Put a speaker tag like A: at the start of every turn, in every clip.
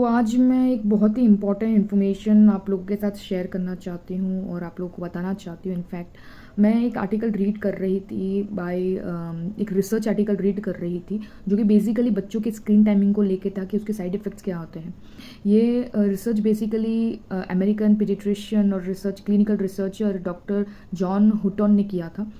A: आज मैं एक बहुत ही इम्पोर्टेंट इन्फॉर्मेशन आप लोगों के साथ शेयर करना चाहती हूँ और आप लोगों को बताना चाहती हूँ। इनफैक्ट मैं एक आर्टिकल रीड कर रही थी एक रिसर्च आर्टिकल रीड कर रही थी जो कि बेसिकली बच्चों के स्क्रीन टाइमिंग को लेके था कि उसके साइड इफ़ेक्ट्स क्या होते हैं। ये रिसर्च बेसिकली अमेरिकन पीडियाट्रिशियन और clinical researcher doctor John Hutton ने किया था।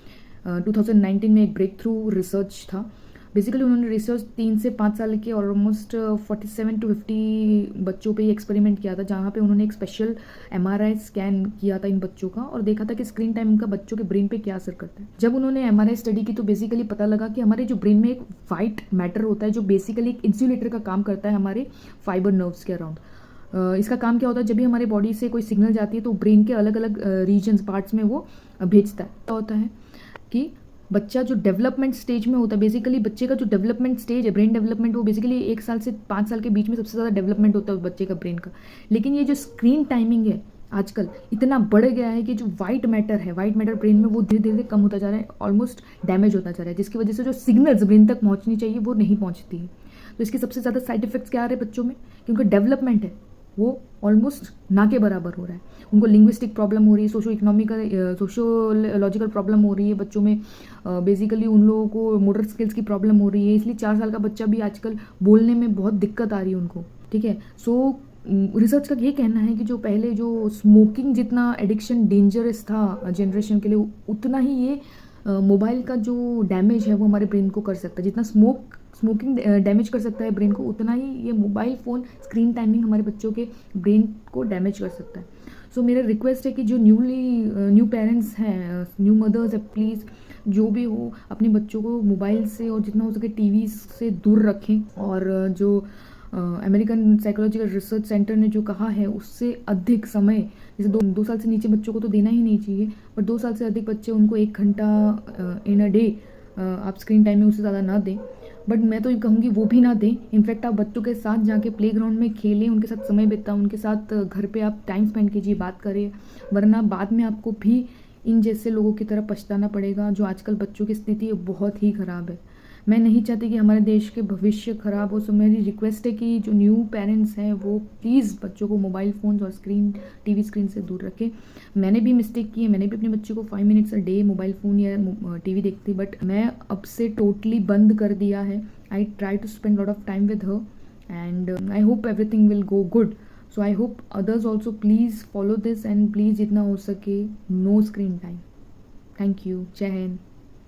A: 2019 में एक ब्रेक थ्रू रिसर्च था। बेसिकली उन्होंने रिसर्च 3 से 5 साल के ऑलमोस्ट 47 to 50 बच्चों पे एक्सपेरिमेंट किया था, जहाँ पे उन्होंने एक स्पेशल MRI स्कैन किया था इन बच्चों का और देखा था कि स्क्रीन टाइम का बच्चों के ब्रेन पे क्या असर करता है। जब उन्होंने MRI स्टडी की तो बेसिकली पता लगा कि हमारे जो ब्रेन में एक वाइट मैटर होता है जो बेसिकली एक इंसुलेटर का काम करता है हमारे फाइबर नर्व्स के अराउंड। इसका काम क्या होता है, जब भी हमारे बॉडी से कोई सिग्नल जाती है तो ब्रेन के अलग अलग रीजन्स पार्ट्स में वो भेजता है। क्या होता है कि बच्चा जो डेवलपमेंट स्टेज में होता है, बेसिकली बच्चे का जो डेवलपमेंट स्टेज है ब्रेन डेवलपमेंट, वो बेसिकली 1 साल से 5 साल के बीच में सबसे ज़्यादा डेवलपमेंट होता है बच्चे का ब्रेन का। लेकिन ये जो स्क्रीन टाइमिंग है आजकल इतना बढ़ गया है कि जो वाइट मैटर ब्रेन में वो धीरे धीरे कम होता जा रहा है, ऑलमोस्ट डैमेज होता जा रहा है, जिसकी वजह से जो सिग्नल्स ब्रेन तक पहुँचनी चाहिए वो नहीं पहुँचती है। तो इसके सबसे ज़्यादा साइड इफेक्ट्स क्या आ रहे हैं बच्चों में कि उनका डेवलपमेंट है वो ऑलमोस्ट ना के बराबर हो रहा है। उनको लिंग्विस्टिक प्रॉब्लम हो रही है, सोशियोलॉजिकल प्रॉब्लम हो रही है बच्चों में। बेसिकली उन लोगों को मोटर स्किल्स की प्रॉब्लम हो रही है, इसलिए 4 साल का बच्चा भी आजकल बोलने में बहुत दिक्कत आ रही है उनको। ठीक है, रिसर्च का ये कहना है कि जो पहले जो स्मोकिंग जितना एडिक्शन डेंजरस था जनरेशन के लिए, उतना ही ये मोबाइल का जो डैमेज है वो हमारे ब्रेन को कर सकता है। जितना स्मोकिंग डैमेज कर सकता है ब्रेन को, उतना ही ये मोबाइल फ़ोन स्क्रीन टाइमिंग हमारे बच्चों के ब्रेन को डैमेज कर सकता है। मेरा रिक्वेस्ट है कि जो न्यू पेरेंट्स हैं, न्यू मदर्स है, प्लीज़ जो भी हो अपने बच्चों को मोबाइल से और जितना हो सके टीवी से दूर रखें। और जो अमेरिकन साइकोलॉजिकल रिसर्च सेंटर ने जो कहा है उससे अधिक समय, जैसे 2 साल से नीचे बच्चों को तो देना ही नहीं चाहिए, पर 2 साल से अधिक बच्चे उनको 1 घंटा इन अ डे आप स्क्रीन टाइम में उससे ज़्यादा ना दें। बट मैं तो ये कहूँगी वो भी ना दें। इनफैक्ट आप बच्चों के साथ जाके प्लेग्राउंड में खेलें, उनके साथ समय बिताएं, उनके साथ घर पे आप टाइम स्पेंड कीजिए, बात करें, वरना बाद में आपको भी इन जैसे लोगों की तरह पछताना पड़ेगा। जो आजकल बच्चों की स्थिति बहुत ही ख़राब है। मैं नहीं चाहती कि हमारे देश के भविष्य ख़राब हो। मेरी रिक्वेस्ट है कि जो न्यू पेरेंट्स हैं वो प्लीज़ बच्चों को मोबाइल फ़ोन्स और टीवी स्क्रीन से दूर रखें। मैंने भी मिस्टेक की है, मैंने भी अपने बच्चे को 5 minutes a day mobile phone या टीवी देखती, बट मैं अब से टोटली बंद कर दिया है। I try to spend lot of time with her and I hope everything will go good. I hope others also please follow this and please जितना हो सके no screen time. Thank you. जय हिंद।